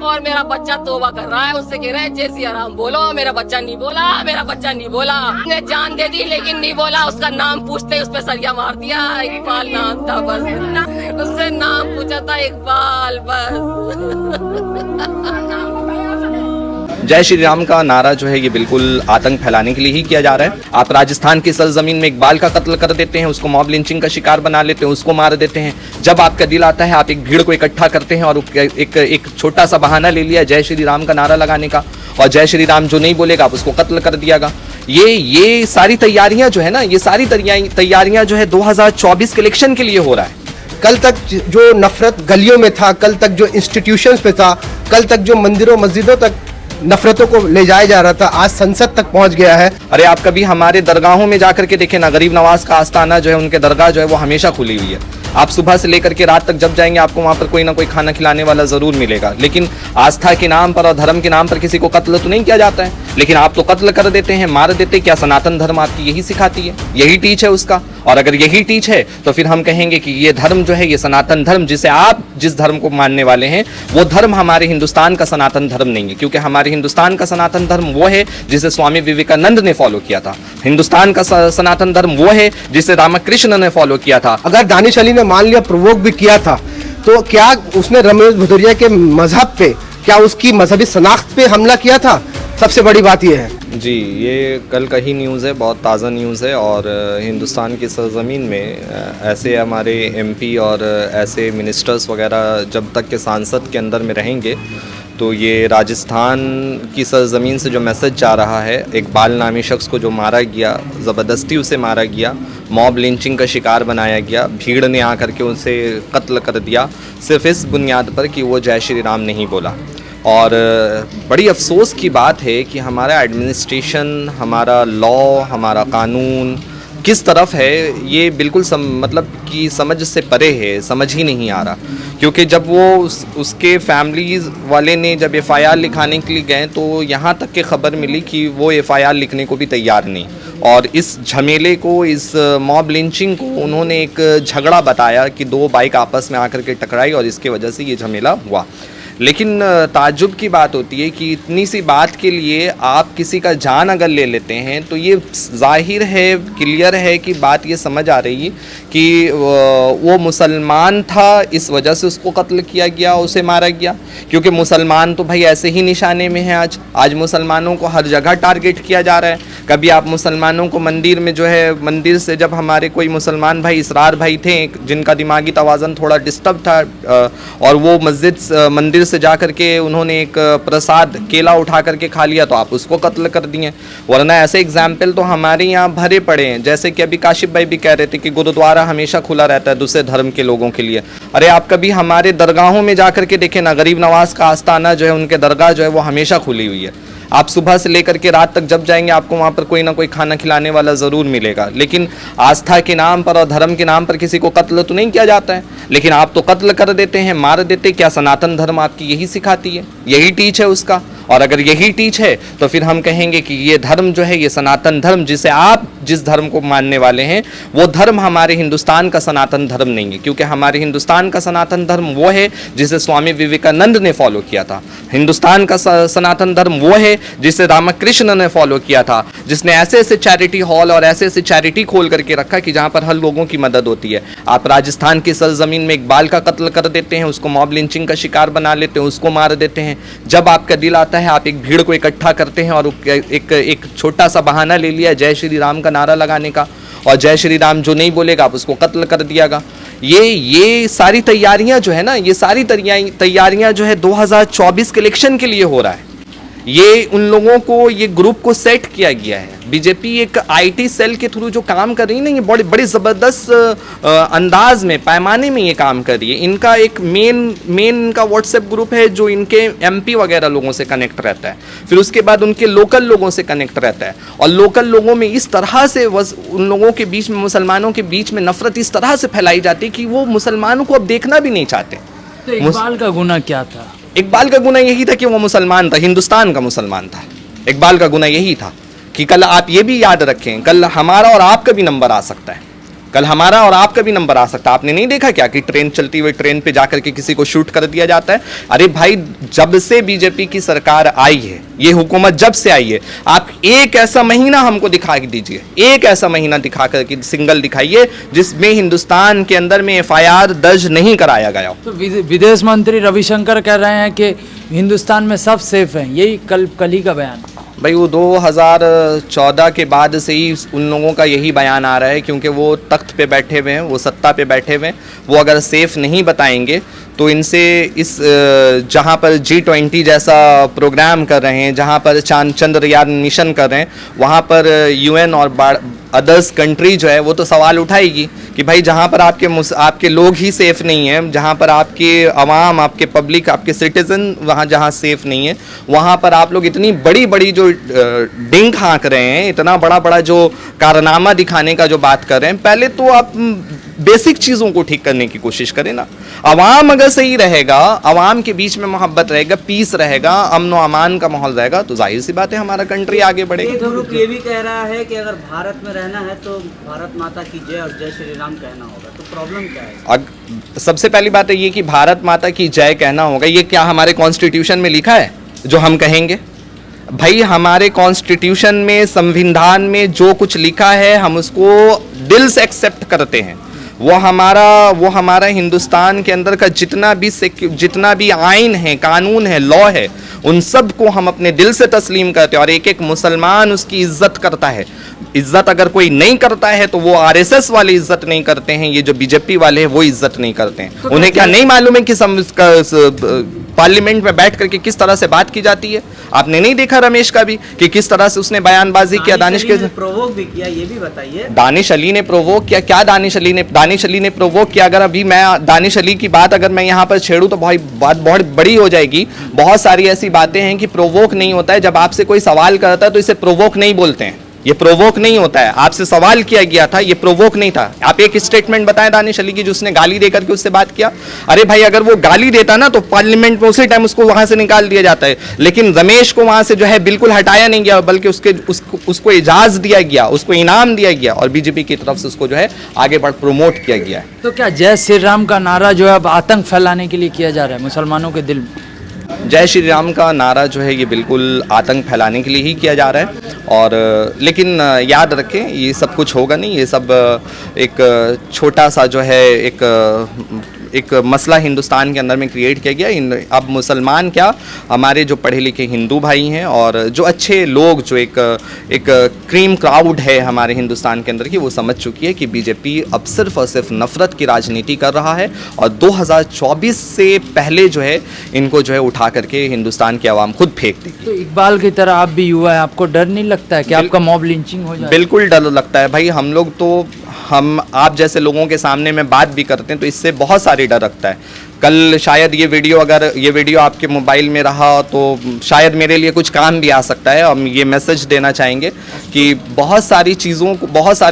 और मेरा बच्चा तौबा कर रहा है, उससे कह रहा है जय सिया राम बोलो। मेरा बच्चा नहीं बोला, मेरा बच्चा नहीं बोला। ने जान दे दी लेकिन नहीं बोला। उसका नाम पूछते उस पर सरिया मार दिया। इकबाल नाम था बस, उससे नाम पूछा था इकबाल बस। जय श्री राम का नारा जो है ये बिल्कुल आतंक फैलाने के लिए ही किया जा रहा है। आप राजस्थान की सरजमीन में इकबाल का कत्ल कर देते हैं, उसको मॉब लिंचिंग का शिकार बना लेते हैं, उसको मार देते हैं। जब आपका दिल आता है आप एक भीड़ को इकट्ठा करते हैं और एक छोटा सा बहाना ले लिया जय श्री राम का नारा लगाने का, और जय श्री राम जो नहीं बोलेगा आप उसको कत्ल कर दियागा। ये सारी तैयारियां जो है ना, ये सारी तैयारियां जो है 2024 के इलेक्शन के लिए हो रहा है। कल तक जो नफरत गलियों में था, कल तक जो इंस्टीट्यूशंस पे था, कल तक जो मंदिरों मस्जिदों तक नफरतों को ले जाया जा रहा था, आज संसद तक पहुंच गया है। अरे आप कभी हमारे दरगाहों में जाकर के देखें ना, गरीब नवाज का आस्थाना जो है, उनके दरगाह जो है वो हमेशा खुली हुई है। आप सुबह से लेकर के रात तक जब जाएंगे आपको वहां पर कोई ना कोई खाना खिलाने वाला जरूर मिलेगा। लेकिन आस्था के नाम पर और धर्म के नाम पर किसी को कत्ल तो नहीं किया जाता है, लेकिन आप तो कत्ल कर देते हैं, मार देते हैं। क्या सनातन धर्म आपकी यही सिखाती है? यही टीच है उसका? और अगर यही टीच है तो फिर हम कहेंगे कि ये धर्म जो है, ये सनातन धर्म जिसे आप जिस धर्म को मानने वाले हैं, वो धर्म हमारे हिंदुस्तान का सनातन धर्म नहीं है। क्योंकि हमारे हिंदुस्तान का सनातन धर्म वो है जिसे स्वामी विवेकानंद ने फॉलो किया था। हिंदुस्तान का सनातन धर्म वो है जिसे रामकृष्ण ने फॉलो किया था। अगर दानिश अली ने मान लिया प्रोवोक भी किया था, तो क्या उसने रमेश भदौरिया के मजहब पे, क्या उसकी मजहबी शनाख्त पे हमला किया था? सबसे बड़ी बात यह है जी, ये कल का ही न्यूज़ है, बहुत ताज़ा न्यूज़ है। और हिंदुस्तान की सरज़मीन में ऐसे हमारे एमपी और ऐसे मिनिस्टर्स वगैरह जब तक के सांसद के अंदर में रहेंगे, तो ये राजस्थान की सरज़मीन से जो मैसेज जा रहा है, इकबाल नामी शख्स को जो मारा गया, ज़बरदस्ती उसे मारा गया, मॉब लिंचिंग का शिकार बनाया गया, भीड़ ने आकर के उसे कत्ल कर दिया सिर्फ इस बुनियाद पर कि वो जय श्री राम नहीं बोला। और बड़ी अफसोस की बात है कि हमारा एडमिनिस्ट्रेशन, हमारा लॉ, हमारा कानून किस तरफ है, ये बिल्कुल मतलब कि समझ से परे है, समझ ही नहीं आ रहा। क्योंकि जब वो उसके फैमिलीज़ वाले ने जब एफआईआर लिखाने के लिए गए, तो यहाँ तक के खबर मिली कि वो एफआईआर लिखने को भी तैयार नहीं। और इस झमेले को, इस मॉब लिंचिंग को उन्होंने एक झगड़ा बताया कि दो बाइक आपस में आकर के टकराई और इसके वजह से ये झमेला हुआ। लेकिन ताज्जुब की बात होती है कि इतनी सी बात के लिए आप किसी का जान अगर ले लेते हैं, तो ये जाहिर है, क्लियर है कि बात ये समझ आ रही है कि वो मुसलमान था, इस वजह से उसको कत्ल किया गया, उसे मारा गया। क्योंकि मुसलमान तो भाई ऐसे ही निशाने में हैं। आज मुसलमानों को हर जगह टारगेट किया जा रहा है। कभी आप मुसलमानों को मंदिर में जो है, मंदिर से जब हमारे कोई मुसलमान भाई, इसरार भाई थे जिनका दिमागी तवाज़न थोड़ा डिस्टर्ब था, और वो मंदिर से जा कर के उन्होंने एक प्रसाद केला उठा करके खा लिया, तो आप उसको कत्ल कर दिए। वरना ऐसे एग्जाम्पल तो हमारे यहाँ भरे पड़े हैं। जैसे कि अभी काशिफ भाई भी कह रहे थे कि गुरुद्वारा हमेशा खुला रहता है दूसरे धर्म के लोगों के लिए। अरे आप कभी हमारे दरगाहों में जा करके देखें ना, गरीब नवाज का आस्थाना जो है, उनके दरगाह जो है वो हमेशा खुली हुई है। आप सुबह से लेकर के रात तक जब जाएंगे आपको वहाँ पर कोई ना कोई खाना खिलाने वाला ज़रूर मिलेगा। लेकिन आस्था के नाम पर और धर्म के नाम पर किसी को कत्ल तो नहीं किया जाता है, लेकिन आप तो कत्ल कर देते हैं, मार देते हैं। क्या सनातन धर्म आपकी यही सिखाती है? यही टीच है उसका? और अगर यही टीच है तो फिर हम कहेंगे कि ये धर्म जो है, ये सनातन धर्म जिसे आप जिस धर्म को मानने वाले हैं, वो धर्म हमारे हिंदुस्तान का सनातन धर्म नहीं है। क्योंकि हमारे हिंदुस्तान का सनातन धर्म वो है जिसे स्वामी विवेकानंद ने फॉलो किया था। हिंदुस्तान का सनातन धर्म वो है जिसे रामकृष्ण ने फॉलो किया था, जिसने ऐसे ऐसे चैरिटी हॉल और ऐसे ऐसे चैरिटी खोल करके रखा कि जहाँ पर हर लोगों की मदद होती है। आप राजस्थान की सरजमीन में इकबाल का कत्ल कर देते हैं, उसको मॉब लिंचिंग का शिकार बना लेते हैं, उसको मार देते हैं। जब आपका दिल आता है आप एक भीड़ को इकट्ठा करते हैं और एक छोटा सा बहाना ले लिया जय श्री राम का नारा लगाने का, और जय श्री राम जो नहीं बोलेगा आप उसको कत्ल कर दियागा। ये सारी तैयारियां जो है ना, ये सारी तैयारियां जो है 2024 के इलेक्शन के लिए हो रहा है। ये उन लोगों को, ये ग्रुप को सेट किया गया है। बीजेपी एक आईटी सेल के थ्रू जो काम कर रही है ना, ये बड़े ज़बरदस्त अंदाज में, पैमाने में ये काम कर रही है। इनका एक मेन इनका व्हाट्सएप ग्रुप है जो इनके एमपी वगैरह लोगों से कनेक्ट रहता है, फिर उसके बाद उनके लोकल लोगों से कनेक्ट रहता है। और लोकल लोगों में इस तरह से उन लोगों के बीच में, मुसलमानों के बीच में नफरत इस तरह से फैलाई जाती है कि वो मुसलमानों को अब देखना भी नहीं चाहते। तो इकबाल का गुनाह क्या था? इकबाल का गुनाह यही था कि वो मुसलमान था, हिंदुस्तान का मुसलमान था। इकबाल का गुनाह यही था कि कल आप ये भी याद रखें, कल हमारा और आपका भी नंबर आ सकता है। कल हमारा और आपका भी नंबर आ सकता है। आपने नहीं देखा क्या कि ट्रेन चलती हुई ट्रेन पे जाकर के किसी को शूट कर दिया जाता है? अरे भाई, जब से बीजेपी की सरकार आई है, ये हुकूमत जब से आई है, आप एक ऐसा महीना हमको दिखा दीजिए, एक ऐसा महीना दिखा करके सिंगल दिखाइए जिसमें हिंदुस्तान के अंदर में FIR दर्ज नहीं कराया गया हो। तो विदेश मंत्री रविशंकर कह रहे हैं कि हिंदुस्तान में सब सेफ हैं, यही कल ही का बयान। भाई वो 2014 के बाद से ही उन लोगों का यही बयान आ रहा है, क्योंकि वो तख्त पे बैठे हुए हैं, वो सत्ता पे बैठे हुए हैं। वो अगर सेफ नहीं बताएंगे तो इनसे इस जहाँ पर G20 जैसा प्रोग्राम कर रहे हैं, जहाँ पर चंद्रयान मिशन कर रहे हैं, वहाँ पर UN और अदर्स कंट्री जो है वो तो सवाल उठाएगी कि भाई जहाँ पर आपके लोग ही सेफ़ नहीं हैं, जहाँ पर आपके अवाम, आपके पब्लिक, आपके सिटीज़न वहाँ जहाँ सेफ़ नहीं है, वहाँ पर आप लोग इतनी बड़ी बड़ी जो डिंग हाँक रहे हैं, इतना बड़ा बड़ा जो कारनामा दिखाने का जो बात कर रहे हैं, पहले तो आप बेसिक चीज़ों को ठीक करने की कोशिश करें ना। अवाम अगर सही रहेगा, अवाम के बीच में मोहब्बत रहेगा, पीस रहेगा, अमन व अमान का माहौल रहेगा, तो जाहिर सी बात है हमारा कंट्री आगे बढ़ेगा। एक ग्रुप ये भी कह रहा है कि अगर भारत में रहना है तो भारत माता की जय और जय श्री राम कहना होगा, तो प्रॉब्लम क्या है? सबसे पहली बात है ये कि भारत माता की जय कहना होगा, ये क्या हमारे कॉन्स्टिट्यूशन में लिखा है जो हम कहेंगे? भाई हमारे कॉन्स्टिट्यूशन में, संविधान में जो कुछ लिखा है हम उसको दिल से एक्सेप्ट करते हैं। वो हमारा हिंदुस्तान के अंदर का जितना भी आइन है, कानून है, लॉ है, उन सब को हम अपने दिल से तस्लीम करते हैं और एक एक मुसलमान उसकी इज्जत करता है। इज्जत अगर कोई नहीं करता है तो वो RSS वाले इज्जत नहीं करते हैं, ये जो बीजेपी वाले हैं वो इज्जत नहीं करते हैं। तो उन्हें क्या नहीं मालूम है कि पार्लियामेंट में बैठ करके किस तरह से बात की जाती है? आपने नहीं देखा रमेश का भी कि किस तरह से उसने बयानबाजी किया? दानिश के प्रोवोक भी किया, ये भी बताइए। दानिश अली ने प्रोवोक किया क्या? दानिश अली ने प्रोवोक किया। अगर अभी मैं दानिश अली की बात अगर मैं यहाँ पर छेड़ूं तो बात बहुत बड़ी हो जाएगी। बहुत सारी ऐसी बातें हैं कि प्रोवोक नहीं होता है। जब आपसे कोई सवाल करता है तो इसे प्रोवोक नहीं बोलते हैं, ये प्रोवोक नहीं होता है। आपसे सवाल किया गया था, ये प्रोवोक नहीं था। आप एक स्टेटमेंट बताएं दानिश अली की जो उसने गाली देकर के उससे बात किया। अरे भाई अगर वो गाली देता ना तो पार्लियामेंट में उसी टाइम उसको वहां से निकाल दिया जाता है, लेकिन रमेश को वहां से जो है बिल्कुल हटाया नहीं गया, बल्कि उसको इजाज दिया गया, उसको इनाम दिया गया और बीजेपी की तरफ से उसको जो है आगे बढ़ प्रमोट किया गया है। तो क्या जय श्री राम का नारा जो है अब आतंक फैलाने के लिए किया जा रहा है मुसलमानों के दिल में? जय श्री राम का नारा जो है ये बिल्कुल आतंक फैलाने के लिए ही किया जा रहा है। और लेकिन याद रखें ये सब कुछ होगा नहीं, ये सब एक छोटा सा जो है एक मसला हिंदुस्तान के अंदर में क्रिएट किया गया। अब मुसलमान क्या, हमारे जो पढ़े लिखे हिंदू भाई हैं और जो अच्छे लोग, जो एक क्रीम क्राउड है हमारे हिंदुस्तान के अंदर की, वो समझ चुकी है कि बीजेपी अब सिर्फ और सिर्फ नफरत की राजनीति कर रहा है और 2024 से पहले जो है इनको जो है उठा करके हिंदुस्तान की आवाम खुद फेंक देगी। तो इकबाल की तरह आप भी युवा है, आपको डर नहीं लगता है कि आपका मॉब लिंचिंग हो जाए? बिल्कुल डर लगता है भाई। हम लोग तो आप जैसे लोगों के सामने में बात भी करते हैं तो इससे बहुत सारी डर लगता है। कल शायद ये वीडियो आपके मोबाइल में रहा तो शायद मेरे लिए कुछ काम भी आ सकता है। हम ये मैसेज देना चाहेंगे कि बहुत सारी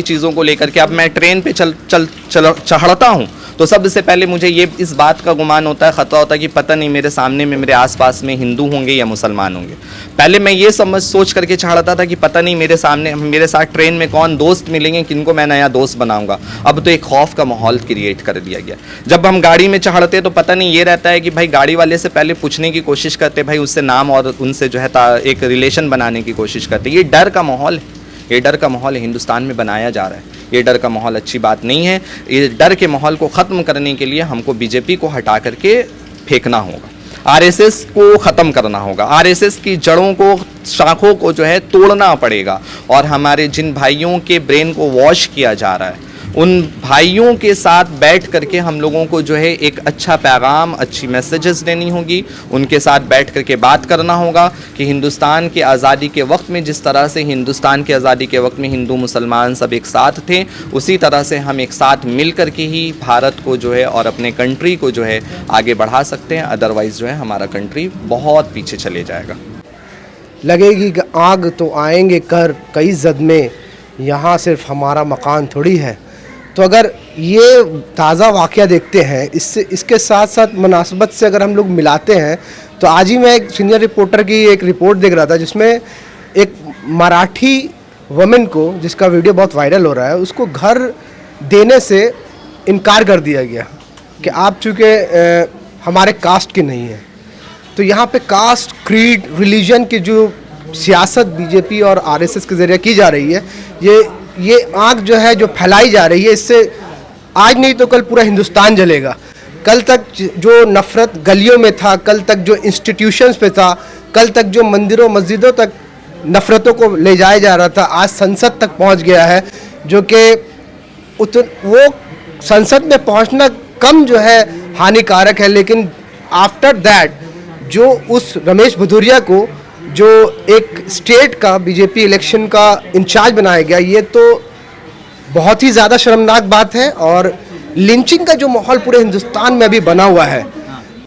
चीज़ों को लेकर के अब मैं ट्रेन पे चढ़ता हूँ तो सबसे पहले मुझे ये इस बात का गुमान होता है, खतरा होता है कि पता नहीं मेरे सामने में, मेरे आसपास में हिंदू होंगे या मुसलमान होंगे। पहले मैं ये सोच करके चढ़ता था कि पता नहीं मेरे साथ ट्रेन में कौन दोस्त मिलेंगे, किनको मैं नया दोस्त बनाऊंगा। अब तो एक खौफ का माहौल क्रिएट कर दिया गया। जब हम गाड़ी में चढ़ते तो पता नहीं ये रहता है कि भाई गाड़ी वाले से पहले पूछने की कोशिश करते, भाई उससे नाम और उनसे जो है एक रिलेशन बनाने की कोशिश करते। ये डर का माहौल है, ये डर का माहौल हिंदुस्तान में बनाया जा रहा है। ये डर का माहौल अच्छी बात नहीं है। ये डर के माहौल को ख़त्म करने के लिए हमको बीजेपी को हटा करके फेंकना होगा, RSS को ख़त्म करना होगा, RSS की जड़ों को, शाखों को जो है तोड़ना पड़ेगा और हमारे जिन भाइयों के ब्रेन को वॉश किया जा रहा है उन भाइयों के साथ बैठ करके हम लोगों को जो है एक अच्छा पैगाम, अच्छी मैसेजेस देनी होगी। उनके साथ बैठ करके बात करना होगा कि हिंदुस्तान के आज़ादी के वक्त में जिस तरह से हिंदुस्तान के आज़ादी के वक्त में हिंदू मुसलमान सब एक साथ थे, उसी तरह से हम एक साथ मिल करके ही भारत को जो है और अपने कंट्री को जो है आगे बढ़ा सकते हैं। अदरवाइज़ जो है हमारा कंट्री बहुत पीछे चले जाएगा। लगेगी कि आग तो आएंगे कर कई जद में, यहाँ सिर्फ हमारा मकान थोड़ी है। तो अगर ये ताज़ा वाक़या देखते हैं, इसके साथ साथ मुनासबत से अगर हम लोग मिलाते हैं तो आज ही मैं एक सीनियर रिपोर्टर की एक रिपोर्ट देख रहा था जिसमें एक मराठी वुमेन को, जिसका वीडियो बहुत वायरल हो रहा है, उसको घर देने से इनकार कर दिया गया कि आप चूँकि हमारे कास्ट के नहीं हैं। तो यहाँ पे कास्ट, क्रीड, रिलीजन की जो सियासत बीजेपी और आरएसएस के ज़रिए की जा रही है, ये आग जो है जो फैलाई जा रही है, इससे आज नहीं तो कल पूरा हिंदुस्तान जलेगा। कल तक जो नफ़रत गलियों में था, कल तक जो इंस्टीट्यूशंस पे था, कल तक जो मंदिरों मस्जिदों तक नफ़रतों को ले जाया जा रहा था, आज संसद तक पहुंच गया है। जो कि वो संसद में पहुंचना कम जो है हानिकारक है, लेकिन आफ्टर दैट जो उस रमेश भदौरिया को जो एक स्टेट का बीजेपी इलेक्शन का इंचार्ज बनाया गया, ये तो बहुत ही ज़्यादा शर्मनाक बात है। और लिंचिंग का जो माहौल पूरे हिंदुस्तान में अभी बना हुआ है,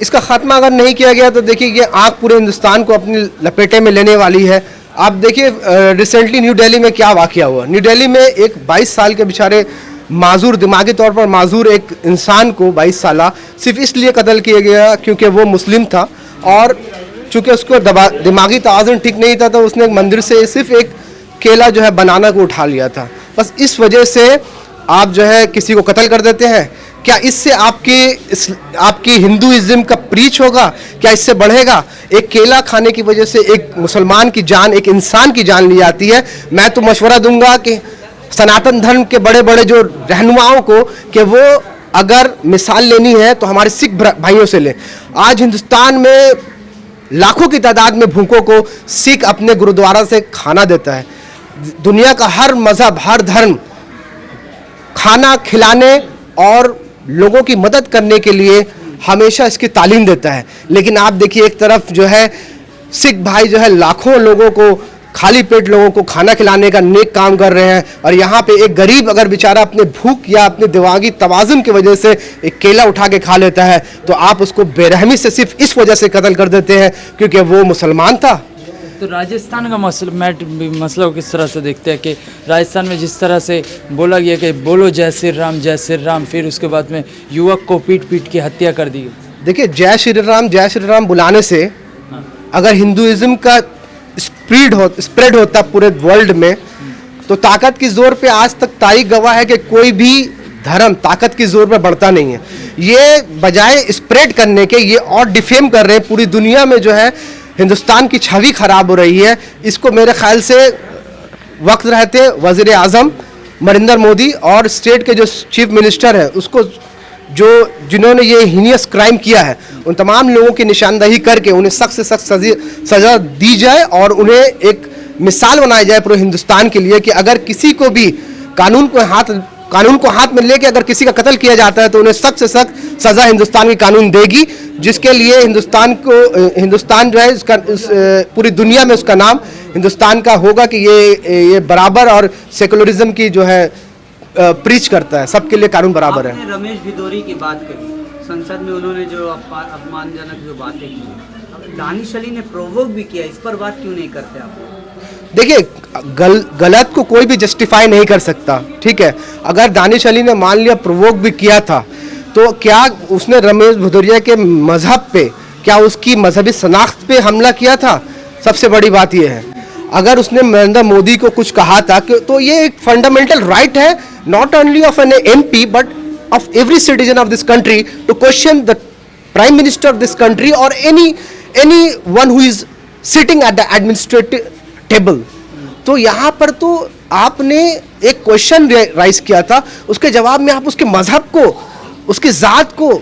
इसका खात्मा अगर नहीं किया गया तो देखिए ये आग पूरे हिंदुस्तान को अपनी लपेटे में लेने वाली है। आप देखिए रिसेंटली न्यू दिल्ली में क्या वाक़या हुआ। न्यू दिल्ली में एक 22 साल के बेचारे माजूर, दिमागी तौर पर माजूर एक इंसान को 22 साल सिर्फ इसलिए कत्ल किया गया क्योंकि वो मुस्लिम था, और चूँकि उसको दिमागी तवाज़ुन ठीक नहीं था, तो उसने एक मंदिर से सिर्फ एक केला जो है बनाना को उठा लिया था। बस इस वजह से आप जो है किसी को कत्ल कर देते हैं। क्या इससे आपकी हिंदुइज्म का प्रीच होगा? क्या इससे बढ़ेगा? एक केला खाने की वजह से एक मुसलमान की जान, एक इंसान की जान ली जाती है। मैं तो मशवरा दूंगा कि सनातन धर्म के बड़े बड़े जो रहनुमाओं को कि वो अगर मिसाल लेनी है तो हमारे सिख भाइयों से लें। आज हिंदुस्तान में लाखों की तादाद में भूखों को सिख अपने गुरुद्वारा से खाना देता है। दुनिया का हर मज़हब, हर धर्म खाना खिलाने और लोगों की मदद करने के लिए हमेशा इसकी तालीम देता है। लेकिन आप देखिए एक तरफ जो है सिख भाई जो है लाखों लोगों को, खाली पेट लोगों को खाना खिलाने का नेक काम कर रहे हैं, और यहाँ पे एक गरीब अगर बेचारा अपने भूख या अपने दिमागी तवाज़ुन की वजह से एक केला उठा के खा लेता है, तो आप उसको बेरहमी से सिर्फ इस वजह से कत्ल कर देते हैं क्योंकि वो मुसलमान था। तो राजस्थान का मसला किस तरह से देखते हैं कि राजस्थान में जिस तरह से बोला गया कि बोलो जय श्री राम, फिर उसके बाद में युवक को पीट के हत्या कर दी। देखिए जय श्री राम बुलाने से अगर हिंदुइज्म का स्प्रेड होता पूरे वर्ल्ड में, तो ताकत की जोर पे आज तक तारीख गवाह है कि कोई भी धर्म ताकत की जोर पे बढ़ता नहीं है। ये बजाय स्प्रेड करने के ये और डिफेम कर रहे हैं। पूरी दुनिया में जो है हिंदुस्तान की छवि खराब हो रही है। इसको मेरे ख्याल से वक्त रहते वज़ीर आज़म नरेंद्र मोदी और स्टेट के जो चीफ मिनिस्टर है उसको जिन्होंने ये हीनियस क्राइम किया है, उन तमाम लोगों की निशानदेही करके उन्हें सख्त से सख्त सज़ा दी जाए और उन्हें एक मिसाल बनाया जाए पूरे हिंदुस्तान के लिए कि अगर किसी को भी कानून को हाथ में लेके अगर किसी का कत्ल किया जाता है तो उन्हें सख्त से सख्त सज़ा हिंदुस्तान की कानून देगी, जिसके लिए हिंदुस्तान जो है पूरी दुनिया में उसका नाम हिंदुस्तान का होगा कि ये बराबर और सेकुलरिज्म की जो है प्रीच करता है, सबके लिए कानून बराबर है। आपने रमेश भिदौरी की बात करी, संसद में उन्होंने जो अपमानजनक जो बातें की, दानिश अली ने प्रोवोक भी किया, इस पर बात क्यों नहीं करते आप? देखिए गलत को कोई भी जस्टिफाई नहीं कर सकता, ठीक है। अगर दानिश अली ने मान लिया प्रोवोक भी किया था, तो क्या उसने रमेश भदौरिया के मजहब पे, क्या उसकी मजहबी शनाख्त पे हमला किया था? सबसे बड़ी बात यह है। अगर उसने नरेंद्र मोदी को कुछ कहा था कि तो ये एक फंडामेंटल राइट है, not only of an MP but of every citizen of this country to question the prime minister of this country और anyone who is sitting at the administrative table. तो यहाँ पर तो आपने एक question rise किया था, उसके जवाब में आप उसके मजहब को, उसकी ज़ात को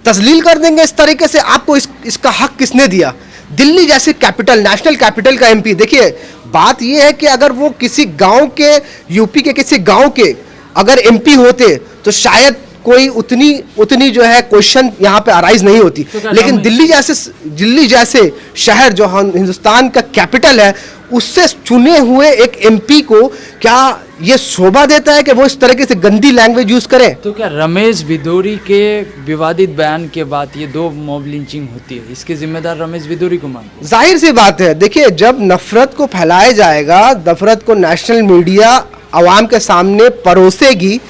तस्लील कर देंगे इस तरीके से? आपको इसका हक किसने दिया? दिल्ली जैसे कैपिटल, नेशनल कैपिटल का MP, देखिए बात यह है कि अगर वो किसी गांव के, यूपी के किसी गांव के अगर MP होते तो शायद कोई उतनी जो है क्वेश्चन यहाँ पे अराइज नहीं होती। लेकिन दिल्ली जैसे शहर जो हिंदुस्तान का कैपिटल है, उससे चुने हुए एक MP को क्या ये शोभा देता है कि वो इस तरीके से गंदी लैंग्वेज यूज करें? तो क्या रमेश भिदौरी के विवादित बयान के बाद ये 2 मॉब लिंचिंग होती है, इसके जिम्मेदार रमेश भिदौरी को मानते? जाहिर सी बात है, देखिए जब नफरत को फैलाया जाएगा, नफरत को नेशनल मीडिया आवाम के सामने परोसेगी,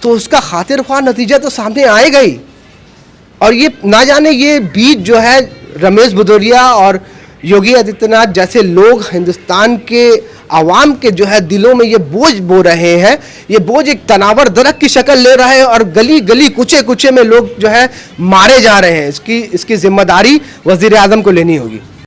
तो उसका खातिरख्वाह नतीजा तो सामने आएगा ही। और ये ना जाने ये बीज जो है रमेश भदौरिया और योगी आदित्यनाथ जैसे लोग हिंदुस्तान के आवाम के जो है दिलों में ये बोझ बो रहे हैं, ये बोझ एक तनावर दरख्त की शक्ल ले रहा है और गली गली कुचे कुचे में लोग जो है मारे जा रहे हैं। इसकी जिम्मेदारी वज़ीर आज़म को लेनी होगी।